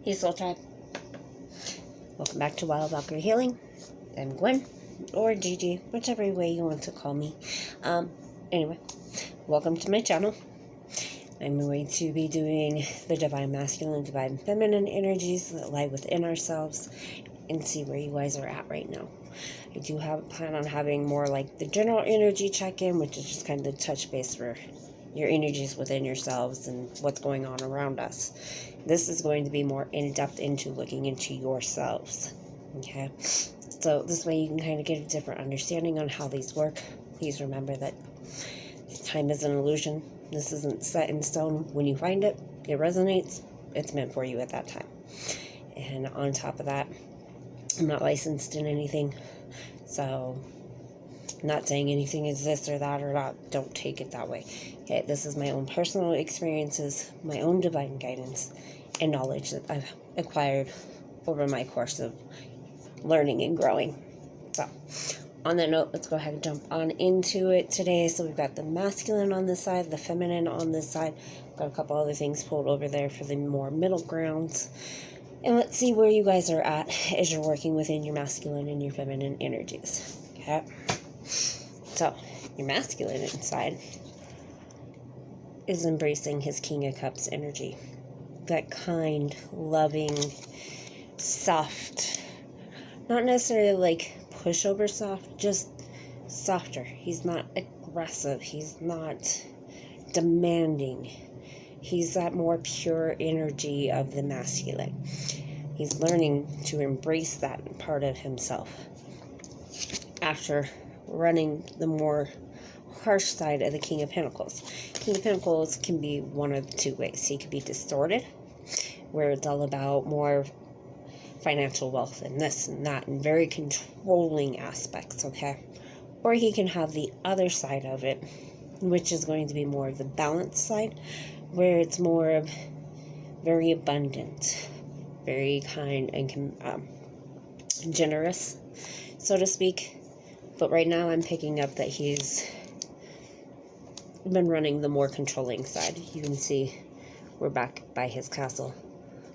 Hey Soul Tribe. Welcome back to Wild Valkyrie Healing. I'm Gwen, or Gigi, whichever way you want to call me. Anyway, welcome to my channel. I'm going to be doing the Divine Masculine, Divine Feminine energies that lie within ourselves and see where you guys are at right now. I do plan on having more like the general energy check-in, which is just kind of the touch base for your energies within yourselves and what's going on around us. This is going to be more in-depth into looking into yourselves. Okay? So this way you can kind of get a different understanding on how these work. Please remember that time is an illusion. This isn't set in stone. When you find it, it resonates, it's meant for you at that time. And on top of that, I'm not licensed in anything. So not saying anything is this or that or not. Don't take it that way. Okay, this is my own personal experiences, my own divine guidance, and knowledge that I've acquired over my course of learning and growing. So, on that note, let's go ahead and jump on into it today. So we've got the masculine on this side, the feminine on this side. Got a couple other things pulled over there for the more middle grounds. And let's see where you guys are at as you're working within your masculine and your feminine energies. Okay? So, your masculine inside is embracing his King of Cups energy. That kind, loving, soft, not necessarily like pushover soft, just softer. He's not aggressive. He's not demanding. He's that more pure energy of the masculine. He's learning to embrace that part of himself after running the more harsh side of the King of Pentacles. King of Pentacles can be one of two ways. He could be distorted, where it's all about more financial wealth and this and that and very controlling aspects, okay? Or he can have the other side of it, which is going to be more of the balanced side, where it's more of very abundant, very kind and generous, so to speak. But right now I'm picking up that he's been running the more controlling side. You can see we're back by his castle.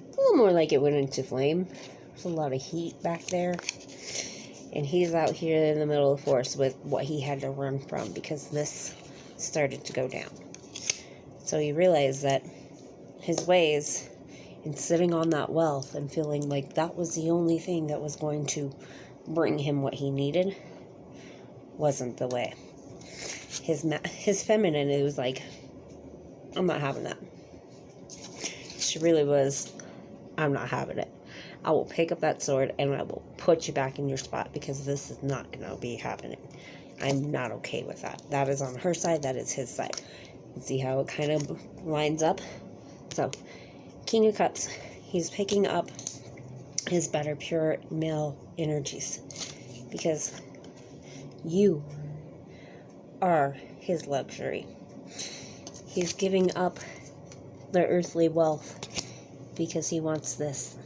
A little more like it went into flame. There's a lot of heat back there. And he's out here in the middle of the forest with what he had to run from because this started to go down. So he realized that his ways in sitting on that wealth and feeling like that was the only thing that was going to bring him what he needed wasn't the way. His feminine, it was like, I'm not having that. She really was, I'm not having it. I will pick up that sword and I will put you back in your spot because this is not going to be happening. I'm not okay with that. That is on her side. That is his side. You see how it kind of lines up? So, King of Cups, he's picking up his better pure male energies because you are his luxury. He's giving up the earthly wealth because he wants this.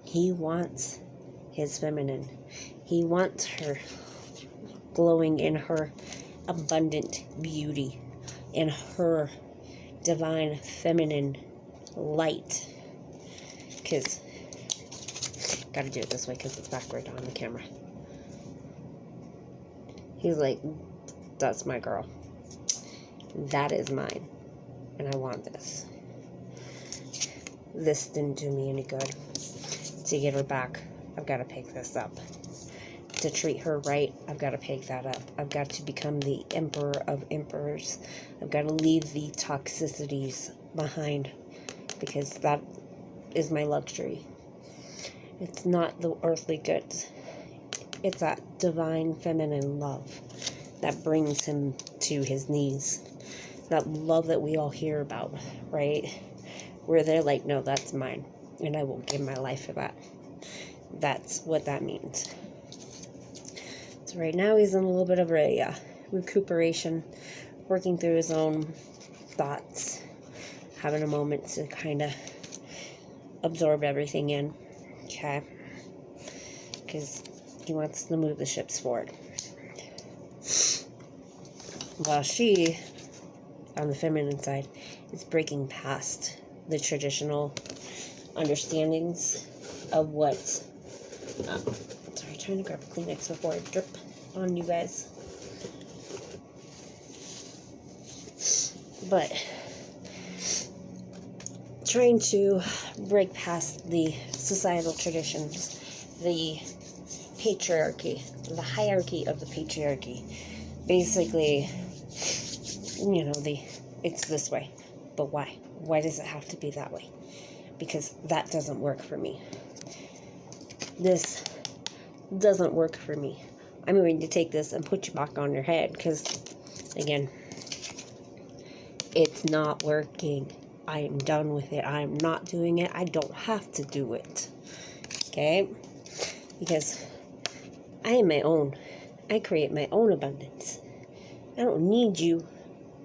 He wants his feminine. He wants her glowing in her abundant beauty, in her divine feminine light. Because, gotta do it this way because it's backward on the camera. He's like, that's my girl. That is mine. And I want this. This didn't do me any good. To get her back, I've got to pick this up. To treat her right, I've got to pick that up. I've got to become the emperor of emperors. I've got to leave the toxicities behind because that is my luxury. It's not the earthly goods. It's that divine feminine love that brings him to his knees. That love that we all hear about, right? Where they're like, no, that's mine. And I will give my life for that. That's what that means. So right now he's in a little bit of a recuperation, working through his own thoughts, having a moment to kind of absorb everything in. Okay? Because he wants to move the ships forward. While she, on the feminine side, is breaking past the traditional understandings of what, sorry, trying to grab a Kleenex before I drip on you guys. But trying to break past the societal traditions, the patriarchy, the hierarchy of the patriarchy. Basically, you know, it's this way. But why? Why does it have to be that way? Because that doesn't work for me. This doesn't work for me. I'm going to take this and put you back on your head because, again, it's not working. I am done with it. I am not doing it. I don't have to do it. Okay? Because I am my own. I create my own abundance. I don't need you.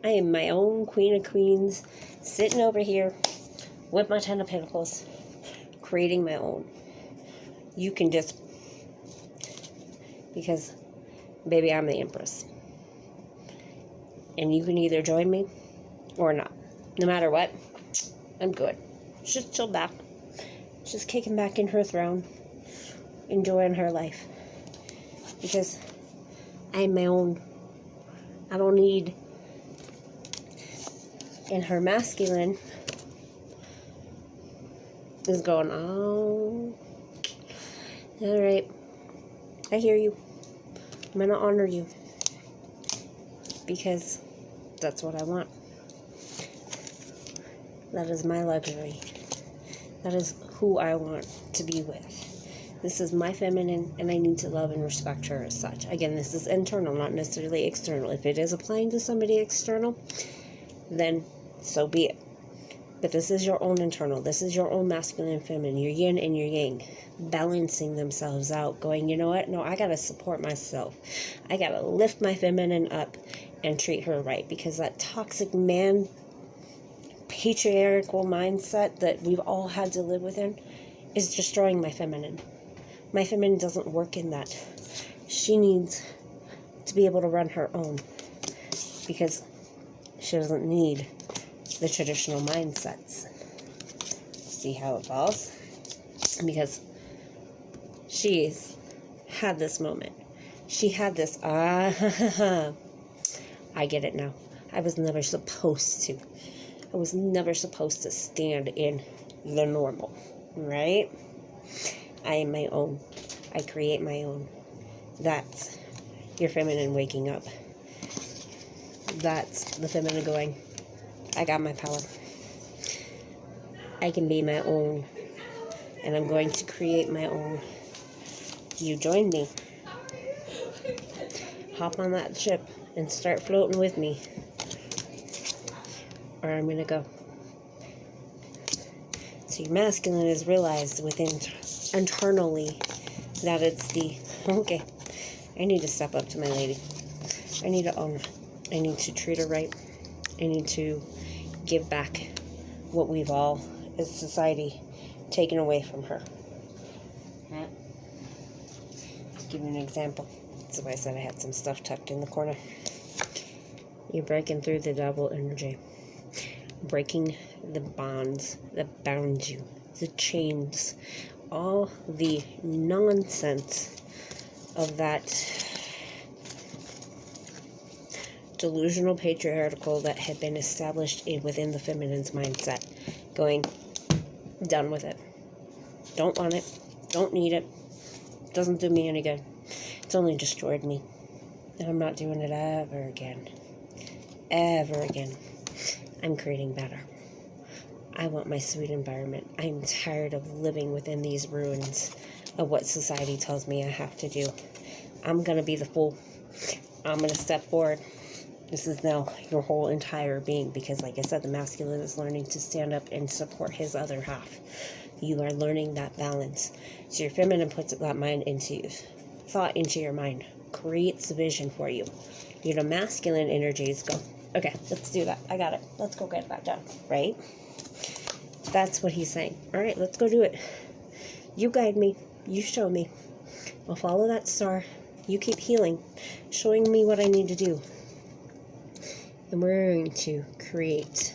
I am my own Queen of Queens, sitting over here with my 10 of Pentacles, creating my own. You can just, because, baby, I'm the Empress. And you can either join me or not. No matter what, I'm good. Just chill back. Just kicking back in her throne, enjoying her life. Because I'm my own. I don't need. And her masculine is going, oh, all right, I hear you. I'm going to honor you because that's what I want. That is my luxury. That is who I want to be with. This is my feminine, and I need to love and respect her as such. Again, this is internal, not necessarily external. If it is applying to somebody external, then so be it. But this is your own internal. This is your own masculine and feminine, your yin and your yang, balancing themselves out, going, you know what? No, I got to support myself. I got to lift my feminine up and treat her right, because that toxic man, patriarchal mindset that we've all had to live within is destroying my feminine. My feminine doesn't work in that. She needs to be able to run her own, because she doesn't need the traditional mindsets. See how it falls? Because she's had this moment. She had this, I get it now. I was never supposed to. I was never supposed to stand in the normal, right? I am my own. I create my own. That's your feminine waking up. That's the feminine going, I got my power. I can be my own. And I'm going to create my own. You join me. Hop on that ship and start floating with me. Or I'm going to go. So your masculine is realized within internally that it's the, okay, I need to step up to my lady. I need to own her. I need to treat her right. I need to give back what we've all, as society, taken away from her. Right? To give you an example. That's why I said I had some stuff tucked in the corner. You're breaking through the double energy. Breaking the bonds that bound you. The chains. All the nonsense of that delusional patriarchal that had been established within the feminine's mindset. Going, done with it. Don't want it. Don't need it. Doesn't do me any good. It's only destroyed me. And I'm not doing it ever again. Ever again. I'm creating better. I want my sweet environment. I'm tired of living within these ruins of what society tells me I have to do. I'm going to be the fool. I'm going to step forward. This is now your whole entire being, because like I said, the masculine is learning to stand up and support his other half. You are learning that balance. So your feminine puts that mind into thought into your mind, creates the vision for you. Your masculine energies go, okay, let's do that. I got it. Let's go get that done, right? That's what he's saying. All right, let's go do it. You guide me. You show me. I'll follow that star. You keep healing, showing me what I need to do. And we're going to create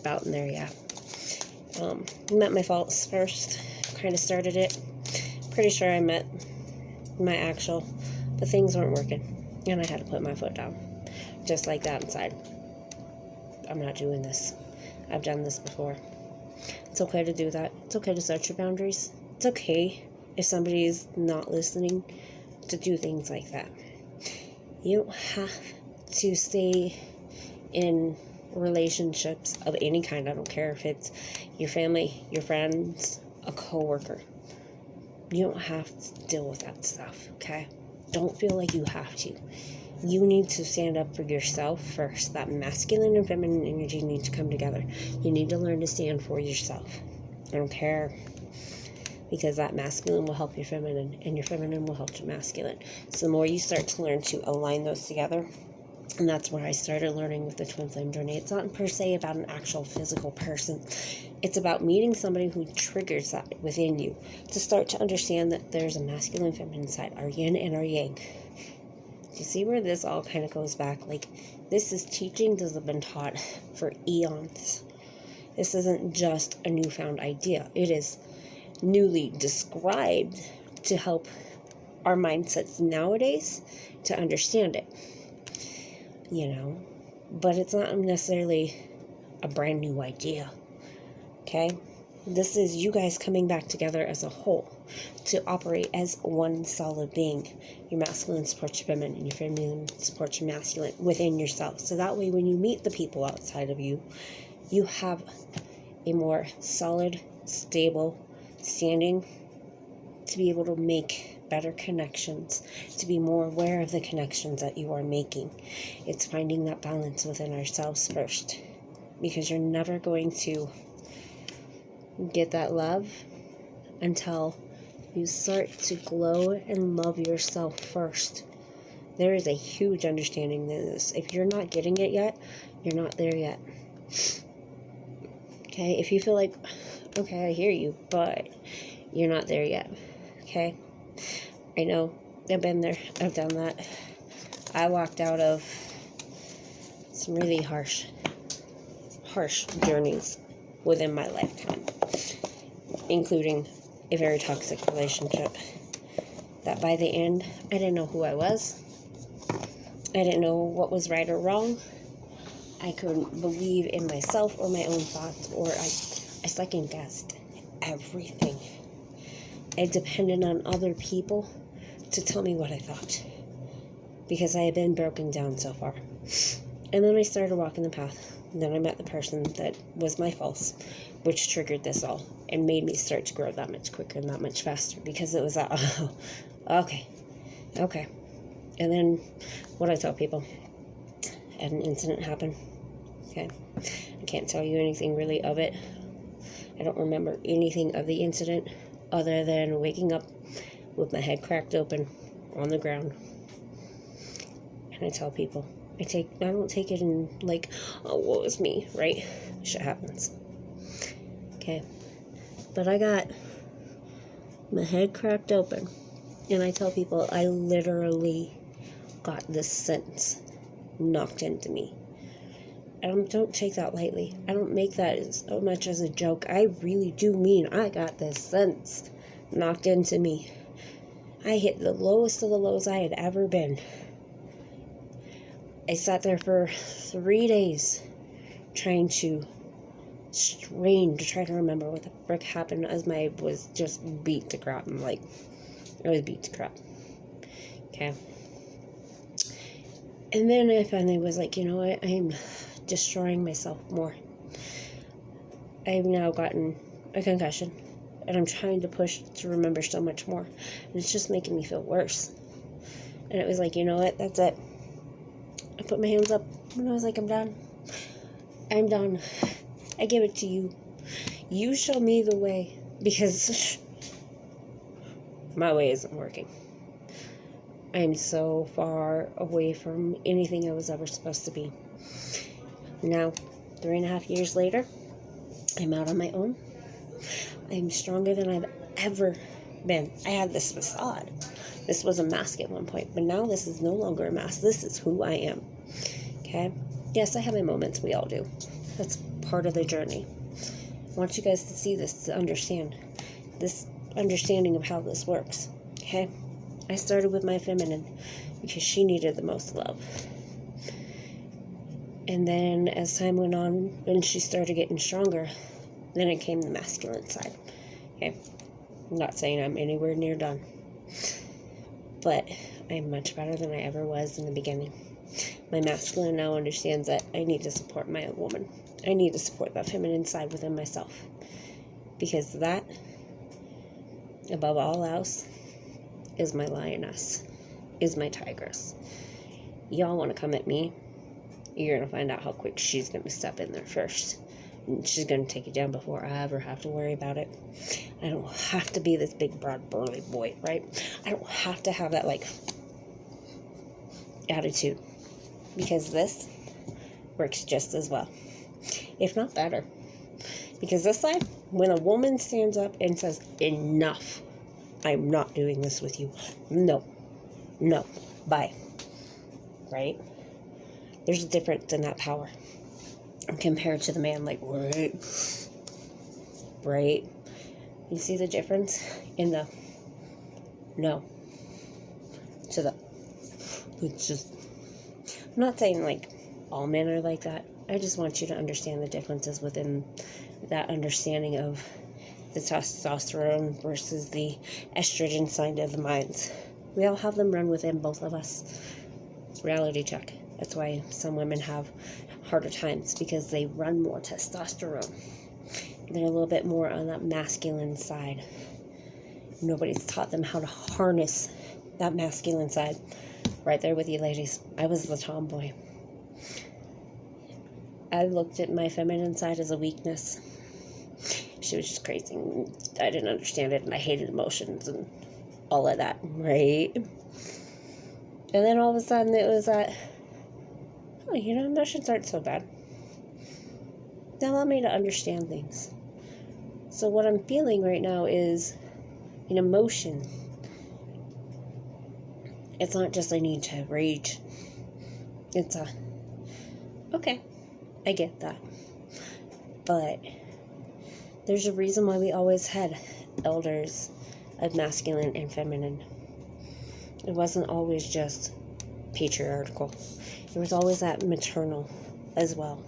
about in there, yeah. Met my faults first, kind of started it. Pretty sure I met my actual, but things weren't working, and I had to put my foot down, just like that inside. I'm not doing this. I've done this before. It's okay to do that. It's okay to set your boundaries. It's okay if somebody is not listening to do things like that. You don't have to stay in relationships of any kind. I don't care if it's your family, your friends, a coworker. You don't have to deal with that stuff, okay? Don't feel like you have to. You need to stand up for yourself first. That masculine and feminine energy need to come together. You need to learn to stand for yourself. I don't care. Because that masculine will help your feminine, and your feminine will help your masculine. So the more you start to learn to align those together, and that's where I started learning with the Twin Flame journey. It's not per se about an actual physical person. It's about meeting somebody who triggers that within you to start to understand that there's a masculine, feminine side, our yin and our yang. Do you see where this all kind of goes back? Like, this is teaching that has been taught for eons. This isn't just a newfound idea. It is newly described to help our mindsets nowadays to understand it. But it's not necessarily a brand new idea, okay? This is you guys coming back together as a whole to operate as one solid being. Your masculine supports your feminine, and your feminine supports your masculine within yourself. So that way, when you meet the people outside of you, you have a more solid, stable standing to be able to make better connections, to be more aware of the connections that you are making. It's finding that balance within ourselves first, because you're never going to get that love until you start to glow and love yourself first. There is a huge understanding in this. If you're not getting it yet, you're not there yet. Okay, if you feel like, okay, I hear you, but you're not there yet. Okay, I know, I've been there, I've done that. I walked out of some really harsh journeys within my lifetime, including a very toxic relationship that by the end, I didn't know who I was. I didn't know what was right or wrong. I couldn't believe in myself or my own thoughts, or I second-guessed everything. I depended on other people to tell me what I thought, because I had been broken down so far. And then I started walking the path. And then I met the person that was my false, which triggered this all and made me start to grow that much quicker and that much faster, because it was okay. And then what I tell people, had an incident happen. Okay, I can't tell you anything really of it. I don't remember anything of the incident other than waking up with my head cracked open on the ground. And I tell people, I don't take it in like, oh, woe is me, right? Shit happens. Okay. But I got my head cracked open, and I tell people I literally got this sentence knocked into me. Don't take that lightly. I don't make that so much as a joke. I really do mean I got this sense knocked into me. I hit the lowest of the lows I had ever been. I sat there for 3 days trying to try to remember what the frick happened, as my was just beat to crap. I was beat to crap. Okay. And then I finally was like, you know what? I'm destroying myself more. I've now gotten a concussion, and I'm trying to push to remember so much more, and it's just making me feel worse. And it was like, you know what? That's it. I put my hands up, and I was like, I'm done. I give it to you. You show me the way, because my way isn't working. I'm so far away from anything I was ever supposed to be. Now, 3.5 years later, I'm out on my own. I'm stronger than I've ever been. I had this facade. This was a mask at one point, but now this is no longer a mask. This is who I am. Okay? Yes, I have my moments. We all do. That's part of the journey. I want you guys to see this, to understand this understanding of how this works. Okay? I started with my feminine because she needed the most love. And then as time went on and she started getting stronger, then it came the masculine side. Okay? I'm not saying I'm anywhere near done. But I'm much better than I ever was in the beginning. My masculine now understands that I need to support my own woman. I need to support that feminine side within myself. Because that, above all else, is my lioness, is my tigress. Y'all want to come at me, you're going to find out how quick she's going to step in there first. And she's going to take you down before I ever have to worry about it. I don't have to be this big, broad, burly boy, right? I don't have to have that, like, attitude. Because this works just as well, if not better. Because this side, when a woman stands up and says, enough, I'm not doing this with you. No, bye. Right? There's a difference in that power compared to the man, like, right? You see the difference in the no to the, it's just, I'm not saying like all men are like that. I just want you to understand the differences within that understanding of the testosterone versus the estrogen side of the minds. We all have them run within both of us. Reality check. That's why some women have harder times, because they run more testosterone. They're a little bit more on that masculine side. Nobody's taught them how to harness that masculine side. Right there with you, ladies. I was the tomboy. I looked at my feminine side as a weakness. She was just crazy. I didn't understand it, and I hated emotions and all of that, right? And then all of a sudden it was that, oh, emotions aren't so bad. They allow me to understand things. So what I'm feeling right now is an emotion. It's not just I need to rage. It's okay, I get that. But there's a reason why we always had elders of masculine and feminine. It wasn't always just patriarchal. There was always that maternal as well.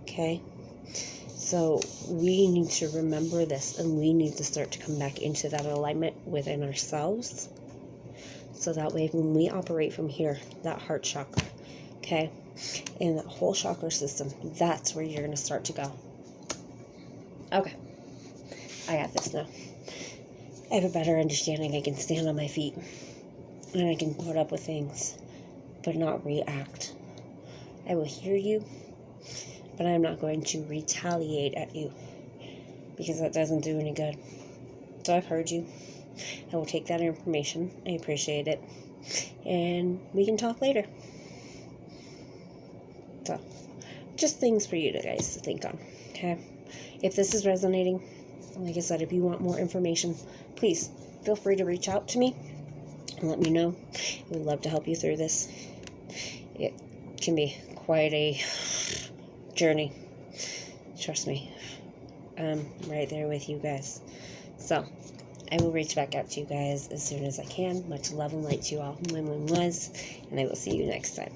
Okay? So we need to remember this, and we need to start to come back into that alignment within ourselves. So that way when we operate from here, that heart chakra, okay, and that whole chakra system, that's where you're going to start to go. Okay. I got this now. I have a better understanding. I can stand on my feet. And I can put up with things, but not react. I will hear you, but I'm not going to retaliate at you, because that doesn't do any good. So I've heard you. I will take that information. I appreciate it. And we can talk later. So, just things for you guys to think on, okay? If this is resonating, like I said, if you want more information, please feel free to reach out to me and let me know. We'd love to help you through this. It can be quite a journey. Trust me. I'm right there with you guys. So, I will reach back out to you guys as soon as I can. Much love and light to you all. Win-win was, and I will see you next time.